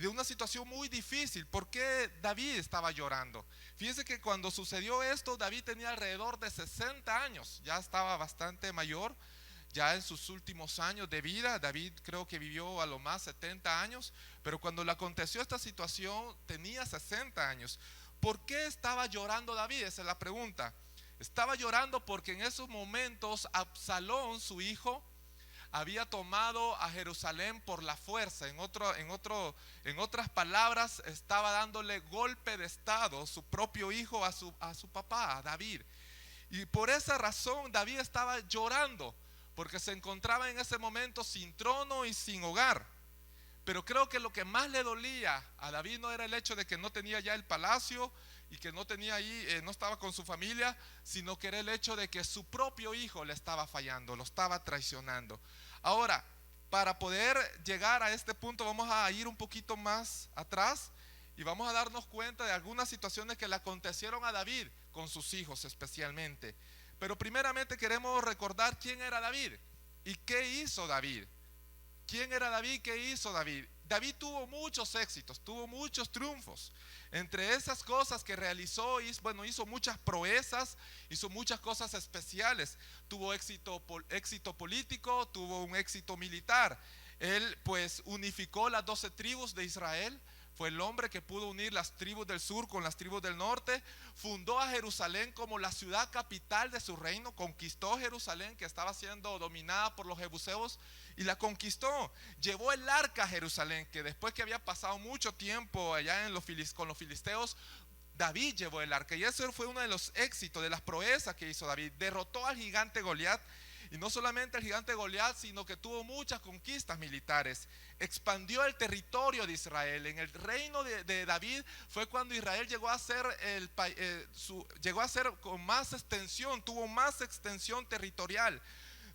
y de una situación muy difícil. ¿Por qué David estaba llorando? Fíjense que cuando sucedió esto, David tenía alrededor de 60 años, ya estaba bastante mayor, ya en sus últimos años de vida. David creo que vivió a lo más 70 años, pero cuando le aconteció esta situación tenía 60 años. ¿Por qué estaba llorando David? Esa es la pregunta. Estaba llorando porque en esos momentos Absalón, su hijo, había tomado a Jerusalén por la fuerza. En otras palabras, estaba dándole golpe de estado su propio hijo a su papá, a David. Y por esa razón David estaba llorando, porque se encontraba en ese momento sin trono y sin hogar. Pero creo que lo que más le dolía a David no era el hecho de que no tenía ya el palacio y que no tenía ahí, no estaba con su familia, sino que era el hecho de que su propio hijo le estaba fallando, lo estaba traicionando. Ahora, para poder llegar a este punto, vamos a ir un poquito más atrás y vamos a darnos cuenta de algunas situaciones que le acontecieron a David con sus hijos especialmente. Pero primeramente queremos recordar quién era David y qué hizo David. ¿Quién era David? ¿Qué hizo David? David tuvo muchos éxitos, tuvo muchos triunfos. Entre esas cosas que realizó, hizo muchas proezas, hizo muchas cosas especiales. Tuvo éxito político, tuvo un éxito militar. Él pues unificó las 12 tribus de Israel. Fue el hombre que pudo unir las tribus del sur con las tribus del norte. Fundó a Jerusalén como la ciudad capital de su reino. Conquistó Jerusalén, que estaba siendo dominada por los jebuseos, y la conquistó. Llevó el arca a Jerusalén, que después que había pasado mucho tiempo allá con los filisteos, David llevó el arca. Y ese fue uno de los éxitos, de las proezas que hizo David. Derrotó al gigante Goliat. Y no solamente el gigante Goliat, sino que tuvo muchas conquistas militares. Expandió el territorio de Israel. En el reino de David fue cuando Israel llegó a ser llegó a ser con más extensión, tuvo más extensión territorial.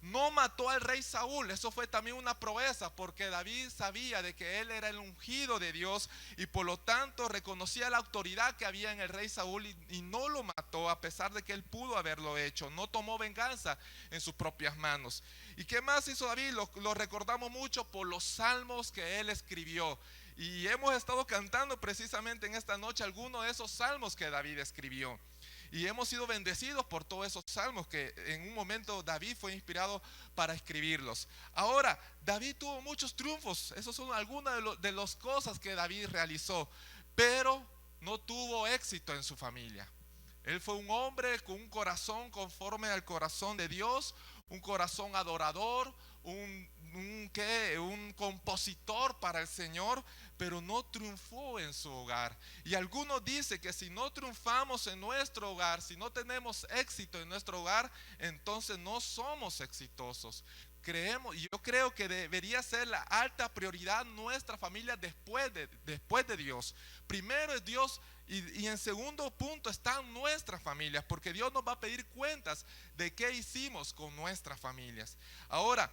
No mató al rey Saúl. Eso fue también una proeza, porque David sabía de que él era el ungido de Dios y por lo tanto reconocía la autoridad que había en el rey Saúl y no lo mató, a pesar de que él pudo haberlo hecho. No tomó venganza en sus propias manos. ¿Y qué más hizo David? Lo recordamos mucho por los salmos que él escribió. Y hemos estado cantando precisamente en esta noche algunos de esos salmos que David escribió. Y hemos sido bendecidos por todos esos salmos que en un momento David fue inspirado para escribirlos. Ahora, David tuvo muchos triunfos. Esos son algunas de las cosas que David realizó. Pero no tuvo éxito en su familia. Él fue un hombre con un corazón conforme al corazón de Dios, un corazón adorador, un compositor para el Señor, pero no triunfó en su hogar. Y algunos dicen que si no triunfamos en nuestro hogar, si no tenemos éxito en nuestro hogar, entonces no somos exitosos. Yo creo que debería ser la alta prioridad nuestra familia después de Dios. Primero es Dios y en segundo punto están nuestras familias, porque Dios nos va a pedir cuentas de qué hicimos con nuestras familias. Ahora,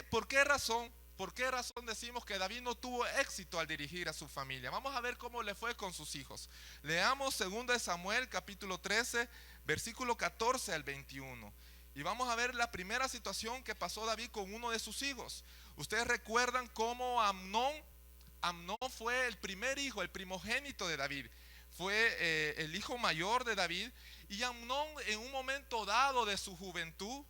¿por qué razón? ¿Por qué razón decimos que David no tuvo éxito al dirigir a su familia? Vamos a ver cómo le fue con sus hijos. Leamos 2 Samuel capítulo 13, versículo 14 al 21. Y vamos a ver la primera situación que pasó David con uno de sus hijos. Ustedes recuerdan cómo Amnón fue el primer hijo, el primogénito de David. Fue el hijo mayor de David. Y Amnón, en un momento dado de su juventud,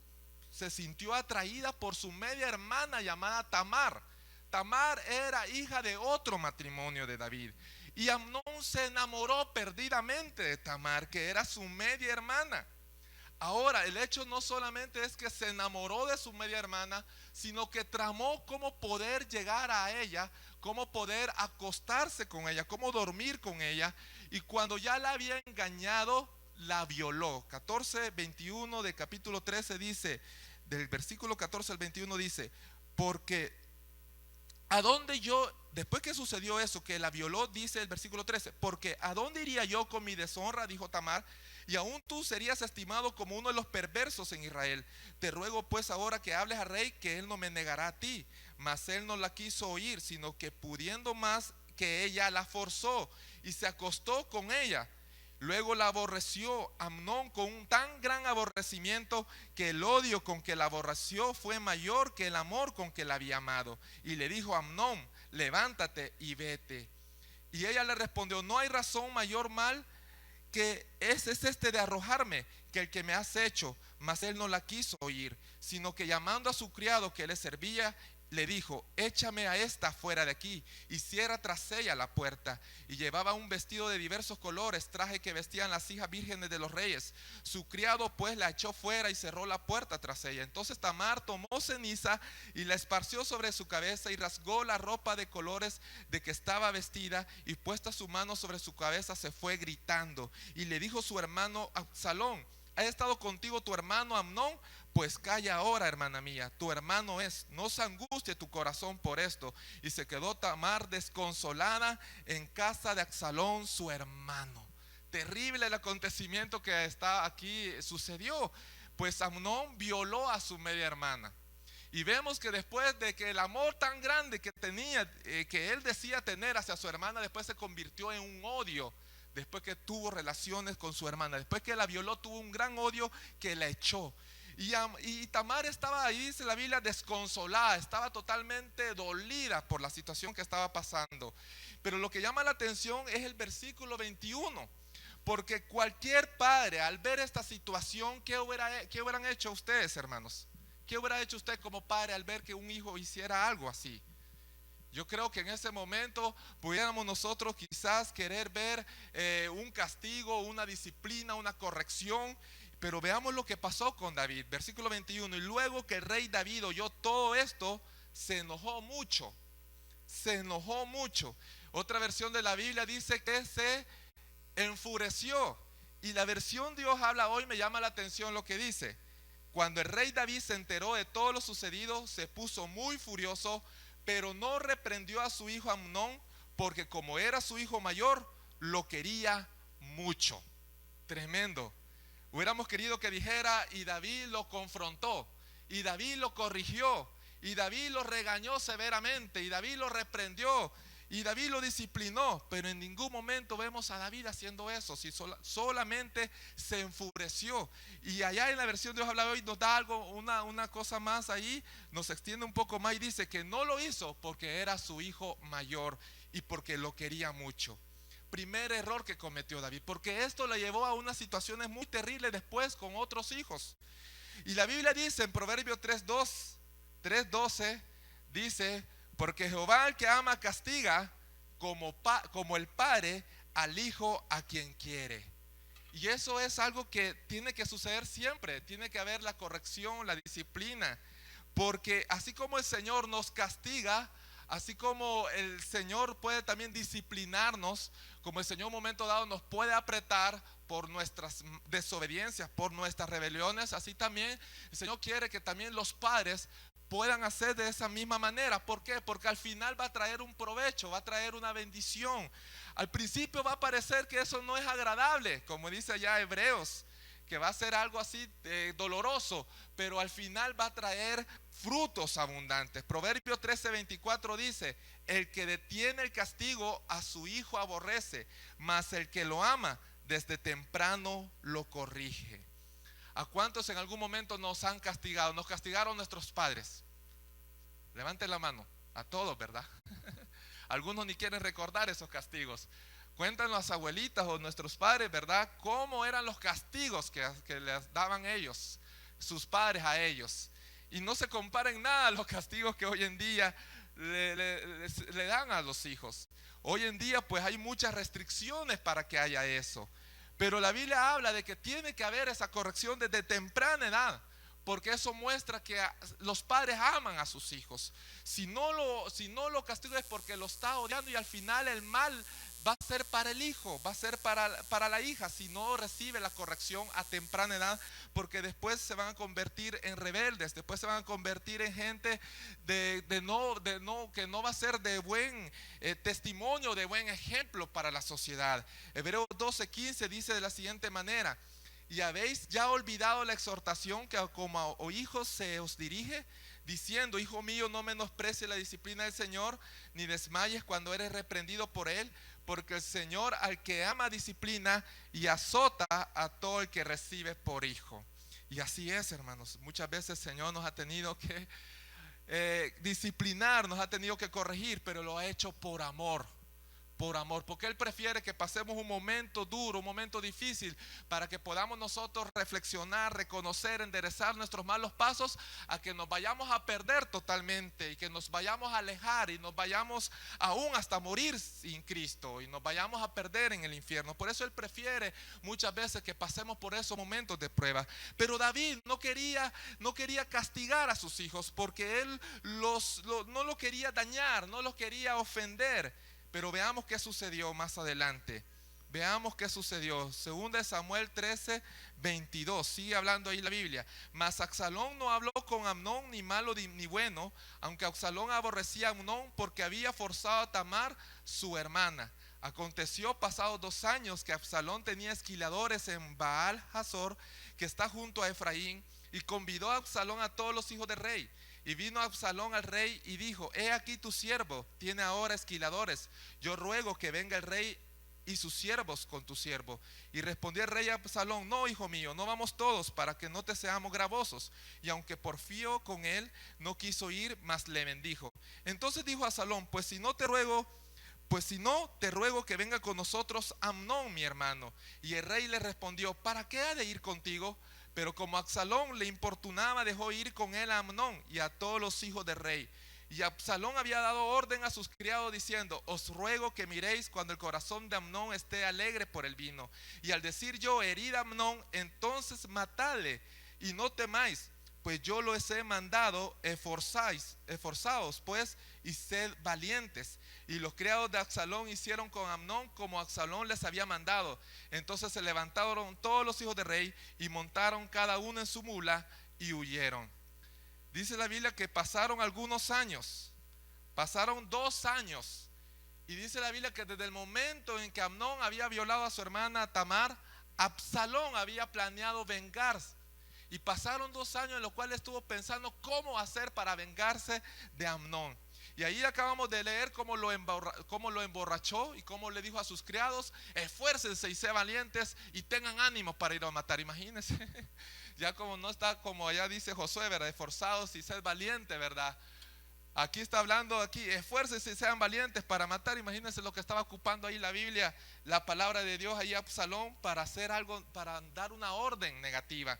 se sintió atraída por su media hermana llamada Tamar. Tamar era hija de otro matrimonio de David. Y Amnón se enamoró perdidamente de Tamar, que era su media hermana. Ahora, el hecho no solamente es que se enamoró de su media hermana, sino que tramó cómo poder llegar a ella, cómo poder acostarse con ella, cómo dormir con ella. Y cuando ya la había engañado, la violó. 14:21 de capítulo 13 dice, del versículo 14 al 21 dice, porque ¿a dónde yo, después que sucedió eso, que la violó, dice el versículo 13, porque ¿a dónde iría yo con mi deshonra? Dijo Tamar, y aún tú serías estimado como uno de los perversos en Israel. Te ruego pues ahora que hables al rey, que él no me negará a ti. Mas él no la quiso oír, sino que pudiendo más que ella, la forzó y se acostó con ella. Luego la aborreció Amnón con un tan gran aborrecimiento que el odio con que la aborreció fue mayor que el amor con que la había amado. Y le dijo a Amnón, levántate y vete. Y ella le respondió: no hay razón mayor mal que es este de arrojarme que el que me has hecho. Mas él no la quiso oír, sino que llamando a su criado que le servía, le dijo: échame a esta fuera de aquí. Y cierra tras ella la puerta. Y llevaba un vestido de diversos colores, traje que vestían las hijas vírgenes de los reyes. Su criado pues la echó fuera y cerró la puerta tras ella. Entonces Tamar tomó ceniza y la esparció sobre su cabeza, y rasgó la ropa de colores de que estaba vestida, y puesta su mano sobre su cabeza se fue gritando. Y le dijo su hermano Absalón: ¿ha estado contigo tu hermano Amnón? Pues calla ahora, hermana mía, tu hermano es, no se angustie tu corazón por esto. Y se quedó Tamar desconsolada en casa de Absalón su hermano. Terrible el acontecimiento que está aquí sucedió, pues Amnón violó a su media hermana. Y vemos que después de que el amor tan grande que tenía, que él decía tener hacia su hermana, después se convirtió en un odio. Después que tuvo relaciones con su hermana, después que la violó, tuvo un gran odio que la echó. Y Tamar estaba ahí, dice la Biblia, desconsolada, estaba totalmente dolida por la situación que estaba pasando. Pero lo que llama la atención es el versículo 21. Porque cualquier padre, al ver esta situación, ¿qué hubieran hecho ustedes, hermanos? ¿Qué hubiera hecho usted como padre al ver que un hijo hiciera algo así? Yo creo que en ese momento pudiéramos nosotros quizás querer ver un castigo, una disciplina, una corrección. Pero veamos lo que pasó con David. Versículo 21. Y luego que el rey David oyó todo esto, se enojó mucho. Se enojó mucho. Otra versión de la Biblia dice que se enfureció. Y la versión Dios habla hoy me llama la atención lo que dice: cuando el rey David se enteró de todo lo sucedido, se puso muy furioso, pero no reprendió a su hijo Amnón, porque como era su hijo mayor, lo quería mucho. Tremendo. Hubiéramos querido que dijera: y David lo confrontó, y David lo corrigió, y David lo regañó severamente, y David lo reprendió, y David lo disciplinó. Pero en ningún momento vemos a David haciendo eso. Si solamente se enfureció. Y allá en la versión de Dios habla hoy nos da algo, una cosa más ahí, nos extiende un poco más y dice que no lo hizo porque era su hijo mayor y porque lo quería mucho. Primer error que cometió David, porque esto le llevó a unas situaciones muy terribles después con otros hijos. Y la Biblia dice en Proverbios 3:12, dice: porque Jehová al que ama castiga, como el padre al hijo a quien quiere. Y eso es algo que tiene que suceder siempre. Tiene que haber la corrección, la disciplina. Porque así como el Señor nos castiga, así como el Señor puede también disciplinarnos, como el Señor en un momento dado nos puede apretar por nuestras desobediencias, por nuestras rebeliones, así también el Señor quiere que también los padres puedan hacer de esa misma manera. ¿Por qué? Porque al final va a traer un provecho, va a traer una bendición. Al principio va a parecer que eso no es agradable, como dice allá Hebreos, que va a ser algo así doloroso, pero al final va a traer frutos abundantes. Proverbios 13:24 dice: el que detiene el castigo a su hijo aborrece, mas el que lo ama desde temprano lo corrige. ¿A cuántos en algún momento nos han castigado? Nos castigaron nuestros padres. Levanten la mano. A todos, ¿verdad? Algunos ni quieren recordar esos castigos. Cuentan las abuelitas o nuestros padres, ¿verdad? Cómo eran los castigos que les daban ellos, sus padres a ellos. Y no se compara en nada a los castigos que hoy en día le dan a los hijos. Hoy en día pues hay muchas restricciones para que haya eso. Pero la Biblia habla de que tiene que haber esa corrección desde temprana edad, porque eso muestra que los padres aman a sus hijos. Si no lo castiga es porque lo está odiando, y al final el mal va a ser para el hijo, va a ser para la hija, si no recibe la corrección a temprana edad, porque después se van a convertir en rebeldes, después se van a convertir en gente que no va a ser de buen testimonio, de buen ejemplo para la sociedad. Hebreos 12:15 dice de la siguiente manera: y habéis ya olvidado la exhortación que como a hijos se os dirige, diciendo: hijo mío, no menosprecies la disciplina del Señor, ni desmayes cuando eres reprendido por Él, porque el Señor al que ama disciplina y azota a todo el que recibe por hijo. Y así es, hermanos. Muchas veces el Señor nos ha tenido que disciplinar, nos ha tenido que corregir, pero lo ha hecho por amor. Por amor, porque Él prefiere que pasemos un momento duro, un momento difícil, para que podamos nosotros reflexionar, reconocer, enderezar nuestros malos pasos, a que nos vayamos a perder totalmente y que nos vayamos a alejar y nos vayamos aún hasta morir sin Cristo y nos vayamos a perder en el infierno. Por eso Él prefiere muchas veces que pasemos por esos momentos de prueba. Pero David no quería castigar a sus hijos, porque él no lo quería dañar, no los quería ofender. Pero veamos qué sucedió más adelante. Veamos qué sucedió. Segunda de Samuel 13, 22. Sigue hablando ahí la Biblia. Mas Absalón no habló con Amnón ni malo ni bueno, aunque Absalón aborrecía a Amnón porque había forzado a Tamar, su hermana. Aconteció pasados 2 años que Absalón tenía esquiladores en Baal Hazor, que está junto a Efraín, y convidó a Absalón a todos los hijos del rey. Y vino Absalón al rey y dijo: he aquí tu siervo tiene ahora esquiladores, yo ruego que venga el rey y sus siervos con tu siervo. Y respondió el rey a Absalón: no, hijo mío, no vamos todos, para que no te seamos gravosos. Y aunque porfió con él, no quiso ir, mas le bendijo. Entonces dijo Absalón: pues si no, te ruego que venga con nosotros Amnón, mi hermano. Y el rey le respondió: ¿para qué ha de ir contigo? Pero como Absalón le importunaba, dejó ir con él a Amnón y a todos los hijos del rey. Y Absalón había dado orden a sus criados diciendo: os ruego que miréis cuando el corazón de Amnón esté alegre por el vino. Y al decir yo: herid a Amnón, entonces matadle y no temáis, pues yo los he mandado. Esforzaos pues y sed valientes. Y los criados de Absalón hicieron con Amnón como Absalón les había mandado. Entonces se levantaron todos los hijos del rey y montaron cada uno en su mula y huyeron. Dice la Biblia que pasaron algunos años, pasaron 2 años, y dice la Biblia que desde el momento en que Amnón había violado a su hermana Tamar, Absalón había planeado vengarse. Y pasaron 2 años en los cuales estuvo pensando cómo hacer para vengarse de Amnón. Y ahí acabamos de leer cómo lo emborrachó y cómo le dijo a sus criados: esfuércense y sean valientes y tengan ánimo para ir a matar. Imagínense, ya como no está como allá dice Josué, ¿verdad? Esforzados y sed valientes, ¿verdad? Aquí está hablando, esfuércense y sean valientes para matar. Imagínense lo que estaba ocupando ahí la Biblia, la palabra de Dios ahí Absalón, para hacer algo, para dar una orden negativa.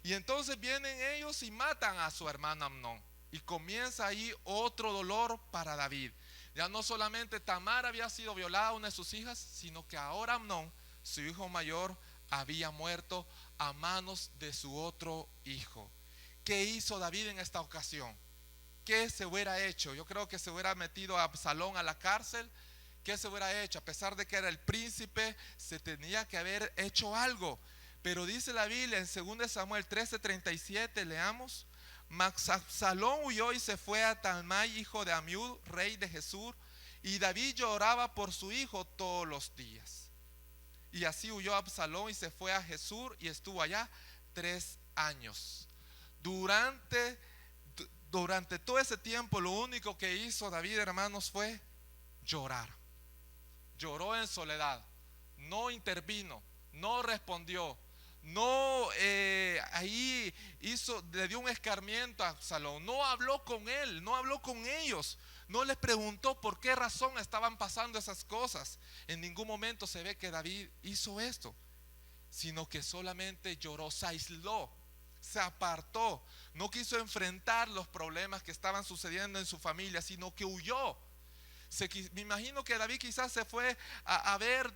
Y entonces vienen ellos y matan a su hermano Amnón. Y comienza ahí otro dolor para David. Ya no solamente Tamar había sido violada, una de sus hijas, sino que ahora Amnón, su hijo mayor, había muerto a manos de su otro hijo. ¿Qué hizo David en esta ocasión? ¿Qué se hubiera hecho? Yo creo que se hubiera metido a Absalón a la cárcel. ¿Qué se hubiera hecho? A pesar de que era el príncipe, se tenía que haber hecho algo. Pero dice la Biblia en 2 Samuel 13:37, leamos: mas Absalón huyó y se fue a Talmai, hijo de Amiud, rey de Gesur, y David lloraba por su hijo todos los días. Y así huyó Absalón y se fue a Gesur y estuvo allá 3 años. Durante todo ese tiempo, lo único que hizo David, hermanos, fue llorar. Lloró en soledad, no intervino, no respondió. No, ahí le dio un escarmiento a Absalón, no habló con él, no habló con ellos, no les preguntó por qué razón estaban pasando esas cosas. En ningún momento se ve que David hizo esto, sino que solamente lloró, se aisló, se apartó, no quiso enfrentar los problemas que estaban sucediendo en su familia, sino que huyó. Me imagino que David quizás se fue a ver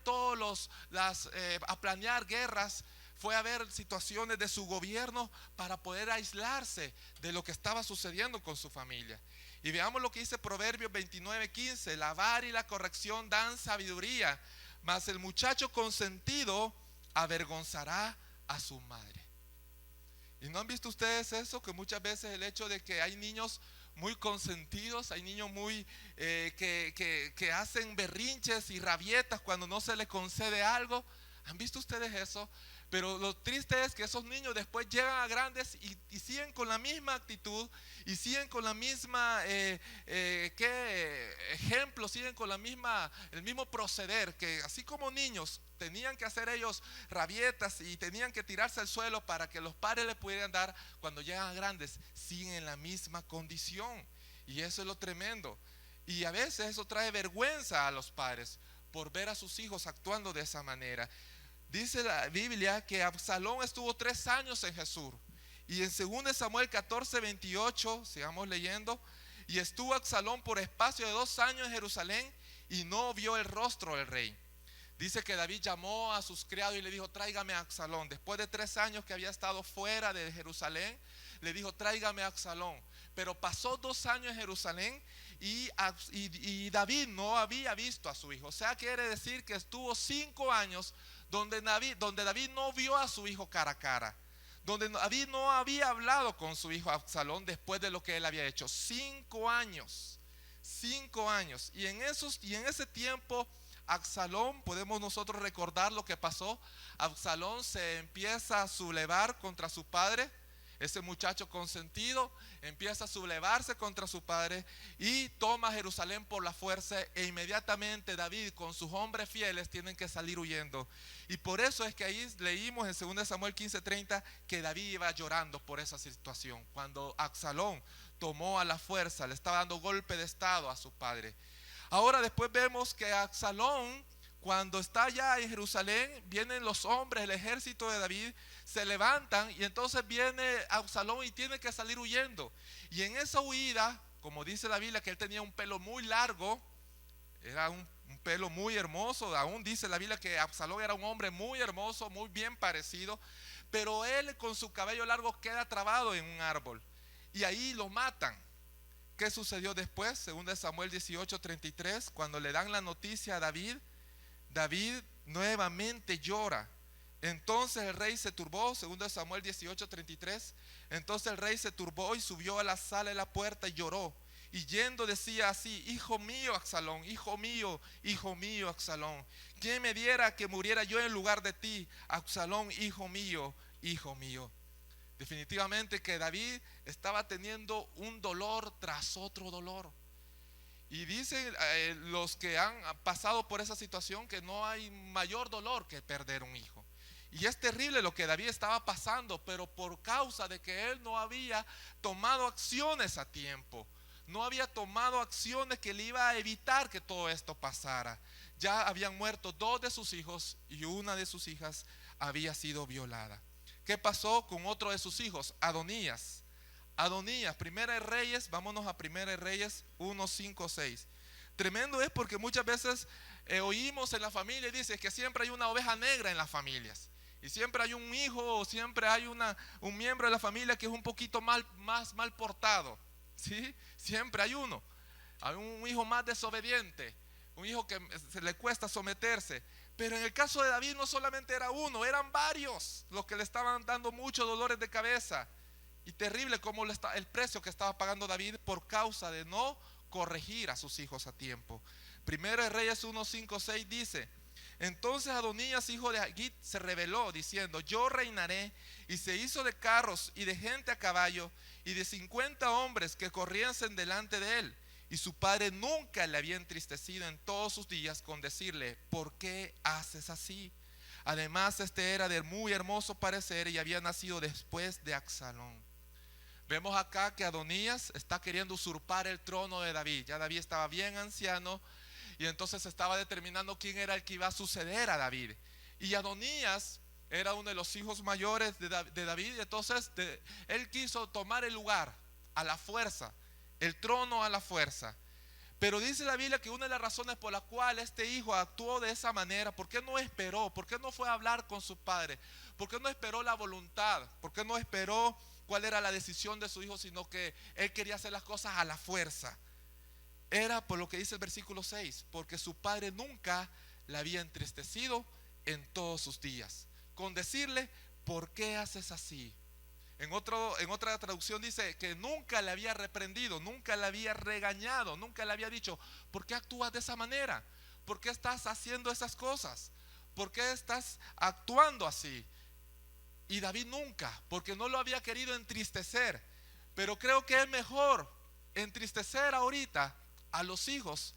a planear guerras, fue a ver situaciones de su gobierno para poder aislarse de lo que estaba sucediendo con su familia. Y veamos lo que dice Proverbios 29:15: la vara y la corrección dan sabiduría, mas el muchacho consentido avergonzará a su madre. ¿Y no han visto ustedes eso? Que muchas veces el hecho de que hay niños muy consentidos, hay niños muy que hacen berrinches y rabietas cuando no se les concede algo. ¿Han visto ustedes eso? Pero lo triste es que esos niños después llegan a grandes y siguen con la misma actitud y siguen con la misma ejemplo, siguen con el mismo proceder, que así como niños tenían que hacer ellos rabietas y tenían que tirarse al suelo para que los padres les pudieran dar, cuando llegan a grandes siguen en la misma condición. Y eso es lo tremendo. Y a veces eso trae vergüenza a los padres por ver a sus hijos actuando de esa manera. Dice la Biblia que Absalón estuvo 3 años en Jesús. Y en 2 Samuel 14:28, sigamos leyendo, y estuvo Absalón por espacio de 2 años en Jerusalén y no vio el rostro del rey. Dice que David llamó a sus criados y le dijo: tráigame a Absalón. Después de 3 años que había estado fuera de Jerusalén, le dijo: tráigame a Absalón. Pero pasó 2 años en Jerusalén y David no había visto a su hijo. O sea, quiere decir que estuvo 5 años donde David no vio a su hijo cara a cara, donde David no había hablado con su hijo Absalón después de lo que él había hecho. 5 años, 5 años. Y en ese tiempo Absalón, podemos nosotros recordar lo que pasó. Absalón se empieza a sublevar contra su padre. Ese muchacho consentido empieza a sublevarse contra su padre y toma Jerusalén por la fuerza, e inmediatamente David con sus hombres fieles tienen que salir huyendo. Y por eso es que ahí leímos en 2 Samuel 15:30 que David iba llorando por esa situación, cuando Absalón tomó a la fuerza, le estaba dando golpe de estado a su padre. Ahora después vemos que Absalón, cuando está ya en Jerusalén, vienen los hombres, el ejército de David, se levantan y entonces viene Absalón y tiene que salir huyendo. Y en esa huida, como dice la Biblia, que él tenía un pelo muy largo, era un pelo muy hermoso. Aún dice la Biblia que Absalón era un hombre muy hermoso, muy bien parecido, pero él con su cabello largo queda trabado en un árbol y ahí lo matan. ¿Qué sucedió después? Según Samuel 18:33, cuando le dan la noticia a David, David nuevamente llora. Entonces el rey se turbó, según Samuel 18:33. Entonces el rey se turbó y subió a la sala de la puerta y lloró. Y yendo decía así: hijo mío Absalón, hijo mío Absalón, ¿quién me diera que muriera yo en lugar de ti, Absalón, hijo mío, hijo mío? Definitivamente que David estaba teniendo un dolor tras otro dolor. Y dicen los que han pasado por esa situación que no hay mayor dolor que perder un hijo. Y es terrible lo que David estaba pasando, pero por causa de que él no había tomado acciones a tiempo, no había tomado acciones que le iba a evitar que todo esto pasara. Ya habían muerto 2 de sus hijos y una de sus hijas había sido violada. ¿Qué pasó con otro de sus hijos? Adonías, Primera de Reyes, vámonos a Primera de Reyes 1, 5, 6. Tremendo es porque muchas veces oímos en la familia y dice que siempre hay una oveja negra en las familias. Y siempre hay un hijo o siempre hay un miembro de la familia que es un poquito más mal portado. ¿Sí? Siempre hay uno. Hay un hijo más desobediente, un hijo que se le cuesta someterse. Pero en el caso de David no solamente era uno, eran varios los que le estaban dando muchos dolores de cabeza. Y terrible como el precio que estaba pagando David por causa de no corregir a sus hijos a tiempo. Primero de Reyes 1, 5, 6 dice: entonces Adonías, hijo de Haggit, se rebeló diciendo: yo reinaré. Y se hizo de carros y de gente a caballo y de 50 hombres que corriesen delante de él. Y su padre nunca le había entristecido en todos sus días con decirle: ¿por qué haces así? Además, este era de muy hermoso parecer y había nacido después de Absalón. Vemos acá que Adonías está queriendo usurpar el trono de David. Ya David estaba bien anciano y entonces estaba determinando quién era el que iba a suceder a David. Y Adonías era uno de los hijos mayores de David, y entonces él quiso tomar el lugar a la fuerza, el trono a la fuerza. Pero dice la Biblia que una de las razones por la cual este hijo actuó de esa manera, ¿por qué no esperó? ¿Por qué no fue a hablar con su padre? ¿Por qué no esperó la voluntad? ¿Por qué no esperó cuál era la decisión de su hijo? Sino que él quería hacer las cosas a la fuerza. Era por lo que dice el versículo 6, porque su padre nunca le había entristecido en todos sus días, con decirle: ¿por qué haces así? En otra traducción dice que nunca le había reprendido, nunca le había regañado, nunca le había dicho: ¿por qué actúas de esa manera? ¿Por qué estás haciendo esas cosas? ¿Por qué estás actuando así? Y David nunca, porque no lo había querido entristecer. Pero creo que es mejor entristecer ahorita a los hijos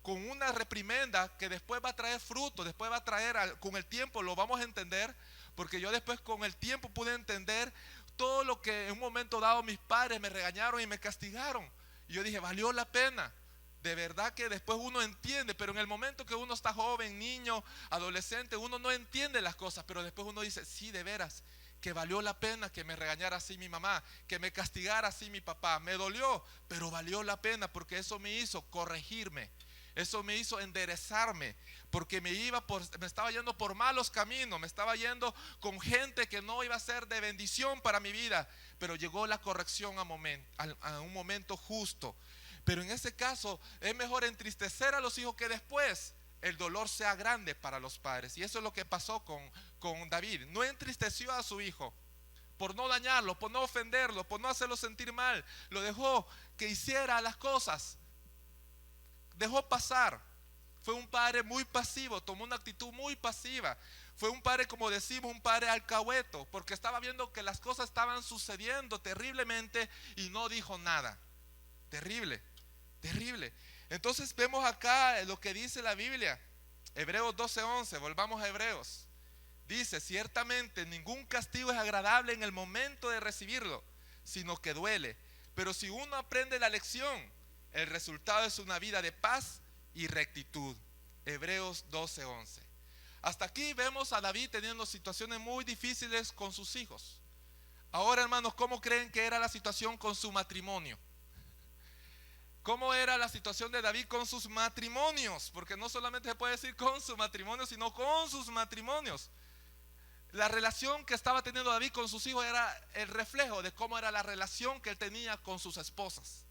con una reprimenda que después va a traer fruto, después va a traer, con el tiempo lo vamos a entender, porque yo después con el tiempo pude entender todo lo que en un momento dado mis padres me regañaron y me castigaron. Y yo dije, valió la pena. De verdad que después uno entiende, pero en el momento que uno está joven, niño, adolescente, uno no entiende las cosas, pero después uno dice, sí, de veras, que valió la pena que me regañara así mi mamá, que me castigara así mi papá. Me dolió, pero valió la pena porque eso me hizo corregirme. Eso me hizo enderezarme, porque me estaba yendo por malos caminos, me estaba yendo con gente que no iba a ser de bendición para mi vida, pero llegó la corrección a un momento justo. Pero en ese caso es mejor entristecer a los hijos que después el dolor sea grande para los padres. Y eso es lo que pasó con David. No entristeció a su hijo por no dañarlo, por no ofenderlo, por no hacerlo sentir mal. Lo dejó que hiciera las cosas. Dejó pasar. Fue un padre muy pasivo, tomó una actitud muy pasiva. Fue un padre, como decimos, un padre alcahueto, porque estaba viendo que las cosas estaban sucediendo terriblemente y no dijo nada. Terrible, terrible. Entonces vemos acá lo que dice la Biblia. Hebreos 12:11, volvamos a Hebreos. Dice, ciertamente ningún castigo es agradable en el momento de recibirlo, sino que duele. Pero si uno aprende la lección, el resultado es una vida de paz y rectitud. Hebreos 12:11. Hasta aquí vemos a David teniendo situaciones muy difíciles con sus hijos. Ahora, hermanos, ¿cómo creen que era la situación con su matrimonio? ¿Cómo era la situación de David con sus matrimonios? Porque no solamente se puede decir con su matrimonio, sino con sus matrimonios. La relación que estaba teniendo David con sus hijos era el reflejo de cómo era la relación que él tenía con sus esposas.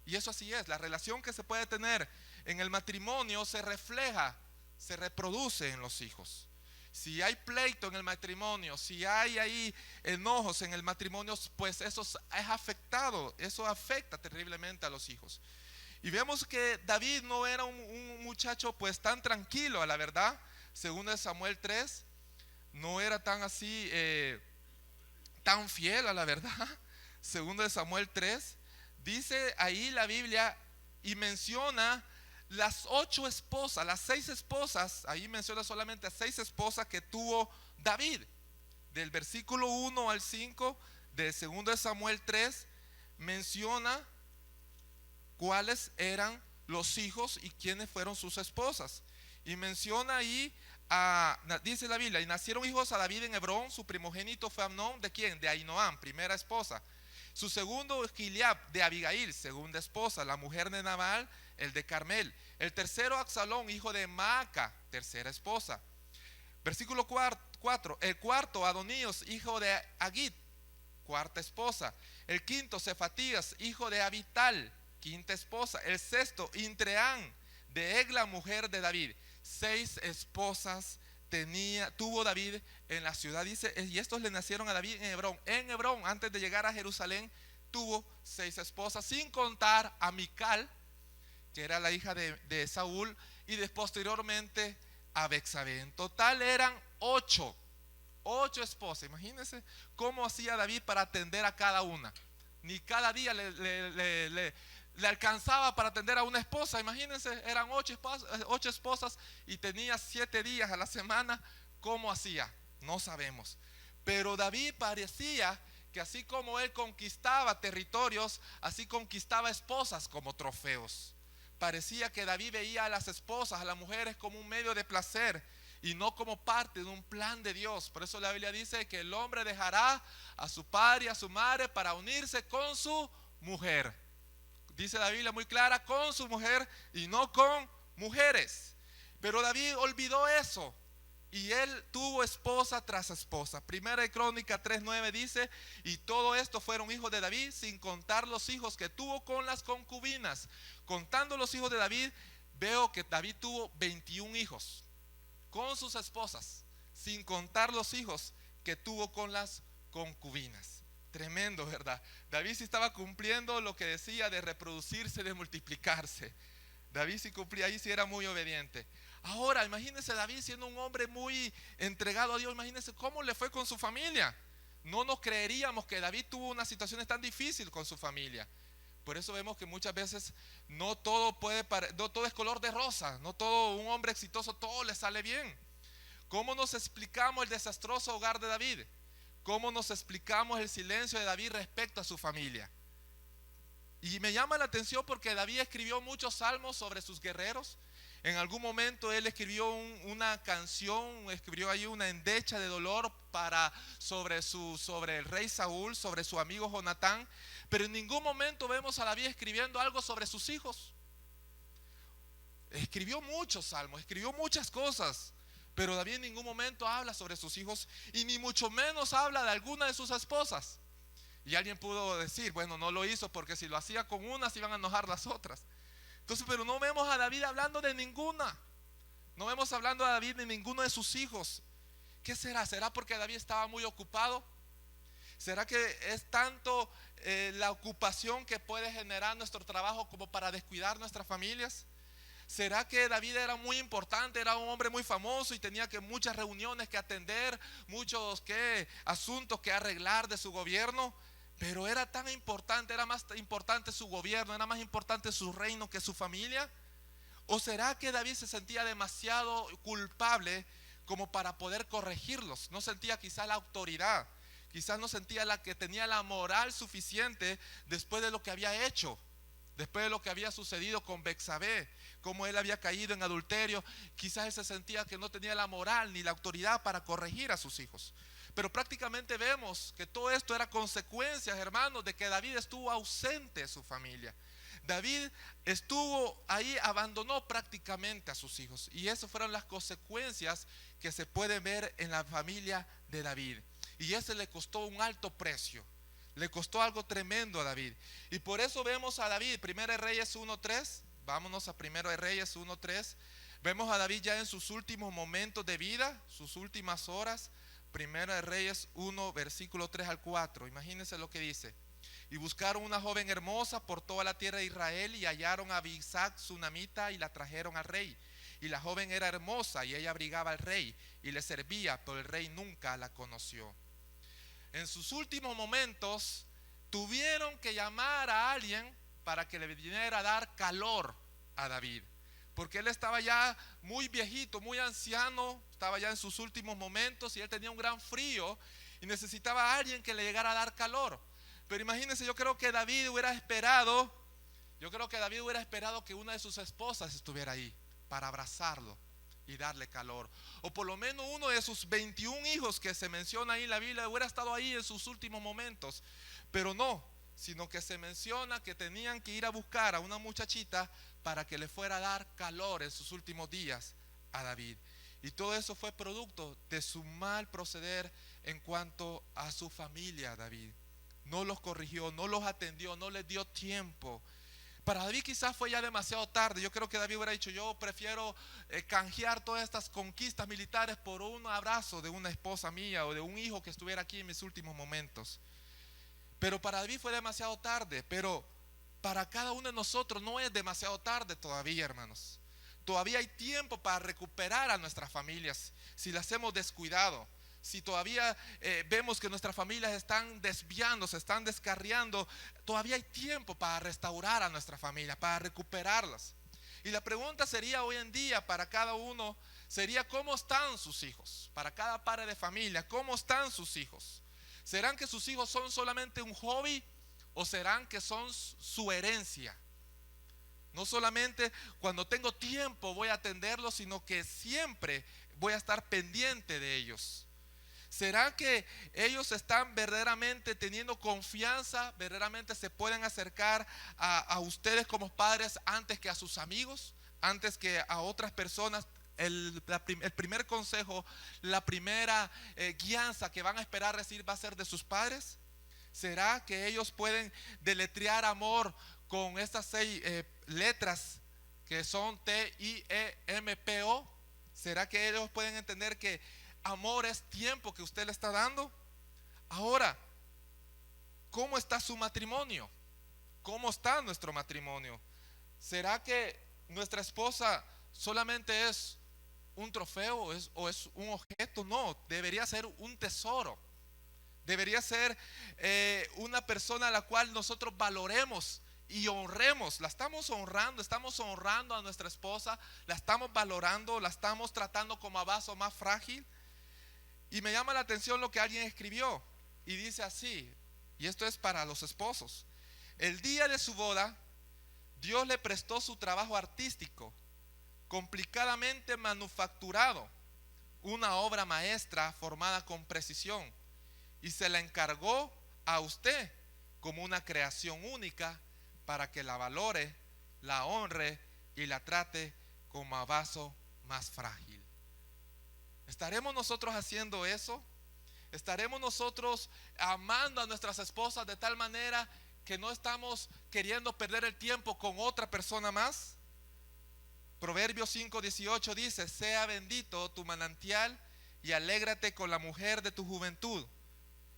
Y eso así es, la relación que se puede tener en el matrimonio se refleja, se reproduce en los hijos. Si hay pleito en el matrimonio, si hay ahí enojos en el matrimonio, pues eso es afectado, eso afecta terriblemente a los hijos. Y vemos que David no era un muchacho pues tan tranquilo, a la verdad. Según de Samuel 3, no era tan así, tan fiel a la verdad. Según de Samuel 3, dice ahí la Biblia y menciona las 8 esposas, las 6 esposas, ahí menciona solamente a 6 esposas que tuvo David. Del versículo 1 al 5 de 2 de Samuel 3 menciona cuáles eran los hijos y quiénes fueron sus esposas. Y menciona ahí, dice la Biblia, y nacieron hijos a David en Hebrón. Su primogénito fue Amnón, ¿de quién? De Ahinoam, primera esposa. Su segundo, Gilead, de Abigail, segunda esposa, la mujer de Nabal, el de Carmel. El tercero, Absalón, hijo de Maaca, tercera esposa. Versículo 4, el cuarto, Adonías, hijo de Agit, cuarta esposa. El quinto, Cefatías, hijo de Abital, quinta esposa. El sexto, Intreán, de Egla, mujer de David. 6 esposas tuvo David en la ciudad, dice, y estos le nacieron a David en Hebrón. En Hebrón, antes de llegar a Jerusalén, tuvo 6 esposas, sin contar a Mical, que era la hija de Saúl, y posteriormente a Betsabé. En total eran 8 esposas. Imagínense cómo hacía David para atender a cada una. Ni cada día le alcanzaba para atender a una esposa. Imagínense, eran 8 esposas y tenía 7 días a la semana. ¿Cómo hacía? No sabemos. Pero David parecía que así como él conquistaba territorios, así conquistaba esposas como trofeos. Parecía que David veía a las esposas, a las mujeres, como un medio de placer y no como parte de un plan de Dios. Por eso la Biblia dice que el hombre dejará a su padre y a su madre para unirse con su mujer. Dice la Biblia muy clara, con su mujer y no con mujeres. Pero David olvidó eso y él tuvo esposa tras esposa. Primera de Crónica 3:9 dice, y todo esto fueron hijos de David, sin contar los hijos que tuvo con las concubinas. Contando los hijos de David, veo que David tuvo 21 hijos con sus esposas, sin contar los hijos que tuvo con las concubinas. Tremendo, ¿verdad? David sí estaba cumpliendo lo que decía de reproducirse, de multiplicarse. David sí cumplía, ahí sí era muy obediente. Ahora, imagínense David siendo un hombre muy entregado a Dios, imagínense cómo le fue con su familia. no nos creeríamos que David tuvo una situación tan difícil con su familia. Por eso vemos que muchas veces no todo no todo es color de rosa, no todo un hombre exitoso, todo le sale bien. ¿Cómo nos explicamos el desastroso hogar de David? ¿Cómo nos explicamos el silencio de David respecto a su familia? Y me llama la atención porque David escribió muchos salmos sobre sus guerreros. En algún momento él escribió una canción, escribió ahí una endecha de dolor sobre el rey Saúl, sobre su amigo Jonatán. Pero en ningún momento vemos a David escribiendo algo sobre sus hijos. Escribió muchos salmos, escribió muchas cosas, pero David en ningún momento habla sobre sus hijos y ni mucho menos habla de alguna de sus esposas. Y alguien pudo decir, bueno, no lo hizo porque si lo hacía con una se iban a enojar las otras. Entonces, pero no vemos a David hablando de ninguna. No vemos hablando a David de ninguno de sus hijos. ¿Qué será? ¿Será porque David estaba muy ocupado? ¿Será que es tanto la ocupación que puede generar nuestro trabajo como para descuidar nuestras familias? ¿Será que David era muy importante, era un hombre muy famoso y tenía que muchas reuniones que atender, muchos asuntos que arreglar de su gobierno? Pero era tan importante, era más importante su gobierno, era más importante su reino que su familia. ¿O será que David se sentía demasiado culpable como para poder corregirlos? No sentía quizás la autoridad, quizás no sentía la que tenía la moral suficiente después de lo que había hecho, después de lo que había sucedido con Betsabé, como él había caído en adulterio. Quizás él se sentía que no tenía la moral ni la autoridad para corregir a sus hijos. Pero prácticamente vemos que todo esto era consecuencias, hermanos, de que David estuvo ausente de su familia. David estuvo ahí, abandonó prácticamente a sus hijos. Y esas fueron las consecuencias que se pueden ver en la familia de David. Y ese le costó un alto precio. Le costó algo tremendo a David. Y por eso vemos a David, 1 Reyes 1:3. Vámonos a 1 Reyes 1:3. Vemos a David ya en sus últimos momentos de vida, sus últimas horas. 1 Reyes 1, versículo 3 al 4. Imagínense lo que dice. Y buscaron una joven hermosa por toda la tierra de Israel y hallaron a Abisag sunamita y la trajeron al rey. Y la joven era hermosa y ella abrigaba al rey y le servía, pero el rey nunca la conoció. En sus últimos momentos tuvieron que llamar a alguien para que le viniera a dar calor a David, porque él estaba ya muy viejito, muy anciano, estaba ya en sus últimos momentos y él tenía un gran frío y necesitaba a alguien que le llegara a dar calor. Pero imagínense, yo creo que David hubiera esperado que una de sus esposas estuviera ahí para abrazarlo y darle calor, o por lo menos uno de sus 21 hijos que se menciona ahí en la Biblia hubiera estado ahí en sus últimos momentos. Pero no, sino que se menciona que tenían que ir a buscar a una muchachita para que le fuera a dar calor en sus últimos días a David. Y todo eso fue producto de su mal proceder en cuanto a su familia. David no los corrigió, no los atendió, no les dio tiempo. Para David quizás fue ya demasiado tarde. Yo creo que David hubiera dicho, yo prefiero canjear todas estas conquistas militares por un abrazo de una esposa mía o de un hijo que estuviera aquí en mis últimos momentos. Pero para David fue demasiado tarde. Pero para cada uno de nosotros no es demasiado tarde todavía, hermanos. Todavía hay tiempo para recuperar a nuestras familias si las hemos descuidado. Si todavía vemos que nuestras familias están desviando, se están descarriando, todavía hay tiempo para restaurar a nuestra familia, para recuperarlas. Y la pregunta sería hoy en día para cada uno, sería ¿cómo están sus hijos? Para cada padre de familia, ¿cómo están sus hijos? ¿Serán que sus hijos son solamente un hobby o serán que son su herencia? No solamente cuando tengo tiempo voy a atenderlos, sino que siempre voy a estar pendiente de ellos. ¿Será que ellos están verdaderamente teniendo confianza? ¿Verdaderamente se pueden acercar a ustedes como padres antes que a sus amigos? Antes que a otras personas. El primer consejo, la primera guianza que van a esperar recibir va a ser de sus padres. ¿Será que ellos pueden deletrear amor con estas 6 letras que son TIEMPO? ¿Será que ellos pueden entender que amor es tiempo que usted le está dando? Ahora, ¿cómo está su matrimonio? ¿Cómo está nuestro matrimonio? ¿Será que nuestra esposa solamente es un trofeo o es un objeto? No, debería ser un tesoro. Debería ser una persona a la cual nosotros valoremos y honremos. La estamos honrando a nuestra esposa, la estamos valorando, la estamos tratando como a vaso más frágil. Y me llama la atención lo que alguien escribió y dice así, y esto es para los esposos: el día de su boda, Dios le prestó su trabajo artístico, complicadamente manufacturado, una obra maestra formada con precisión, y se la encargó a usted como una creación única para que la valore, la honre y la trate como a vaso más frágil. ¿Estaremos nosotros haciendo eso? ¿Estaremos nosotros amando a nuestras esposas de tal manera que no estamos queriendo perder el tiempo con otra persona más? Proverbios 5:18 dice: sea bendito tu manantial y alégrate con la mujer de tu juventud.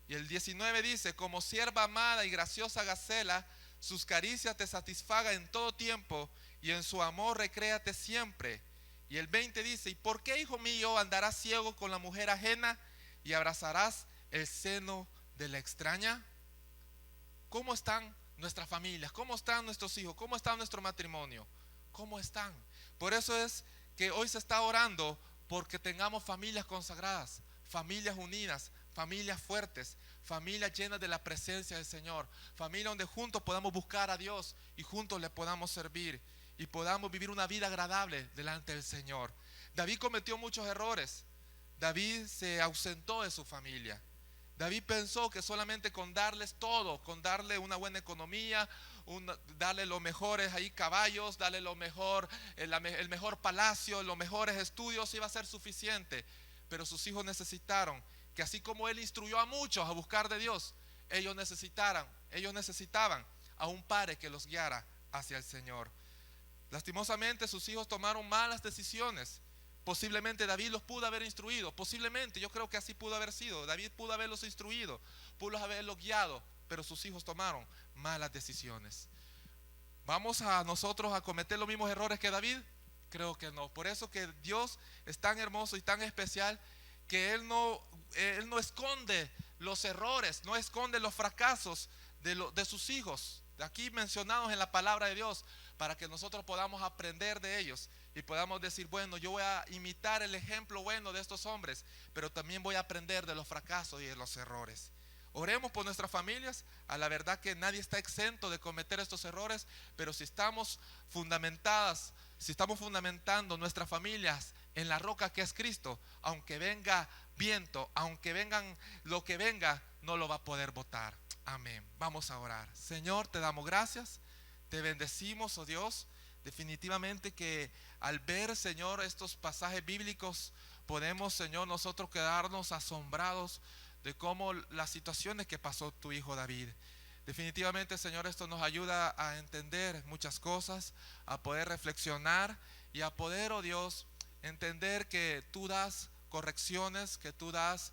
Y el 19 dice: como sierva amada y graciosa gacela, sus caricias te satisfagan en todo tiempo, y en su amor recréate siempre. Y el 20 dice: ¿y por qué, hijo mío, andarás ciego con la mujer ajena y abrazarás el seno de la extraña? ¿Cómo están nuestras familias? ¿Cómo están nuestros hijos? ¿Cómo está nuestro matrimonio? ¿Cómo están? Por eso es que hoy se está orando porque tengamos familias consagradas, familias unidas, familias fuertes, familias llenas de la presencia del Señor, familias donde juntos podamos buscar a Dios y juntos le podamos servir y podamos vivir una vida agradable delante del Señor. David cometió muchos errores. David se ausentó de su familia. David pensó que solamente con darles todo, con darle una buena economía, darle los mejores ahí caballos, darle lo mejor, el mejor palacio, los mejores estudios, iba a ser suficiente. Pero sus hijos necesitaron que, así como él instruyó a muchos a buscar de Dios, ellos necesitaban a un padre que los guiara hacia el Señor. Lastimosamente sus hijos tomaron malas decisiones. Posiblemente David los pudo haber instruido, posiblemente, yo creo que así pudo haber sido. David pudo haberlos instruido, pudo haberlos guiado, pero sus hijos tomaron malas decisiones. ¿Vamos a nosotros a cometer los mismos errores que David? Creo que no. Por eso que Dios es tan hermoso y tan especial, que Él no esconde los errores, no esconde los fracasos de sus hijos, de aquí mencionados en la palabra de Dios, para que nosotros podamos aprender de ellos y podamos decir: bueno, yo voy a imitar el ejemplo bueno de estos hombres, pero también voy a aprender de los fracasos y de los errores. Oremos por nuestras familias. A la verdad que nadie está exento de cometer estos errores, pero si estamos fundamentando nuestras familias en la roca que es Cristo, aunque venga viento, aunque vengan lo que venga, no lo va a poder botar. Amén. Vamos a orar. Señor, te damos gracias, te bendecimos, oh Dios. Definitivamente que al ver, Señor, estos pasajes bíblicos, podemos, Señor, nosotros quedarnos asombrados de cómo las situaciones que pasó tu hijo David. Definitivamente, Señor, esto nos ayuda a entender muchas cosas, a poder reflexionar y a poder, oh Dios, entender que tú das correcciones, que tú das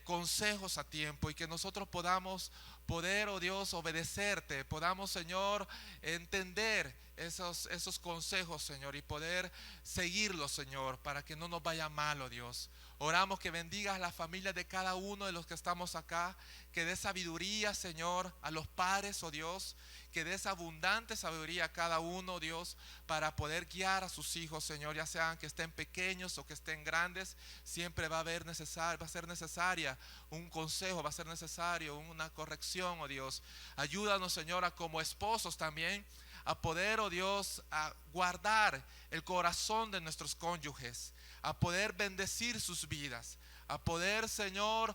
consejos a tiempo, y que nosotros podamos oh Dios, obedecerte, podamos, Señor, entender esos consejos, Señor, y poder seguirlos, Señor, para que no nos vaya mal, oh Dios. Oramos que bendigas la familia de cada uno de los que estamos acá, que dé sabiduría, Señor, a los padres, oh Dios, que des abundante sabiduría a cada uno, oh Dios, para poder guiar a sus hijos, Señor, ya sean que estén pequeños o que estén grandes. Siempre va a ser necesaria un consejo, va a ser necesario una corrección, oh Dios. Ayúdanos, Señora, como esposos también, a poder, oh Dios, a guardar el corazón de nuestros cónyuges, a poder bendecir sus vidas, a poder, Señor,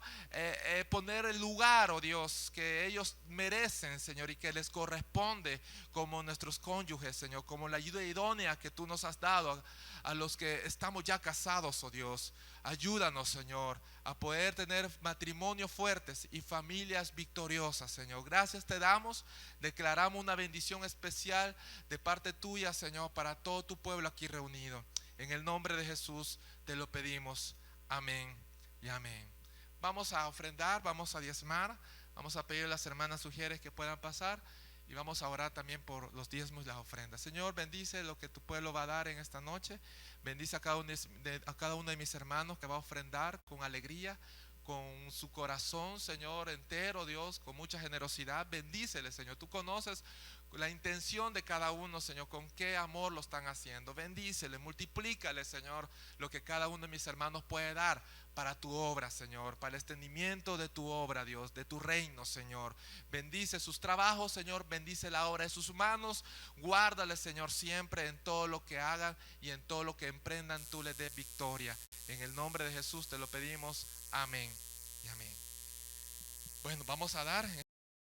poner el lugar, oh Dios, que ellos merecen, Señor, y que les corresponde como nuestros cónyuges, Señor, como la ayuda idónea que tú nos has dado a los que estamos ya casados, oh Dios. Ayúdanos, Señor, a poder tener matrimonios fuertes y familias victoriosas, Señor. Gracias te damos, declaramos una bendición especial de parte tuya, Señor, para todo tu pueblo aquí reunido. En el nombre de Jesús te lo pedimos. Amén y amén. Vamos a ofrendar, vamos a diezmar, vamos a pedir a las hermanas sugieres que puedan pasar, y vamos a orar también por los diezmos y las ofrendas. Señor, bendice lo que tu pueblo va a dar en esta noche. Bendice a cada uno de mis hermanos que va a ofrendar con alegría, con su corazón, Señor, entero, Dios, con mucha generosidad. Bendícele, Señor. Tú conoces la intención de cada uno, Señor, con qué amor lo están haciendo. Bendícele, multiplícale, Señor, lo que cada uno de mis hermanos puede dar para tu obra, Señor, para el extendimiento de tu obra, Dios, de tu reino, Señor. Bendice sus trabajos, Señor, bendice la obra de sus manos. Guárdale, Señor, siempre en todo lo que hagan y en todo lo que emprendan, tú les des victoria. En el nombre de Jesús te lo pedimos. Amén y amén. Bueno, vamos a dar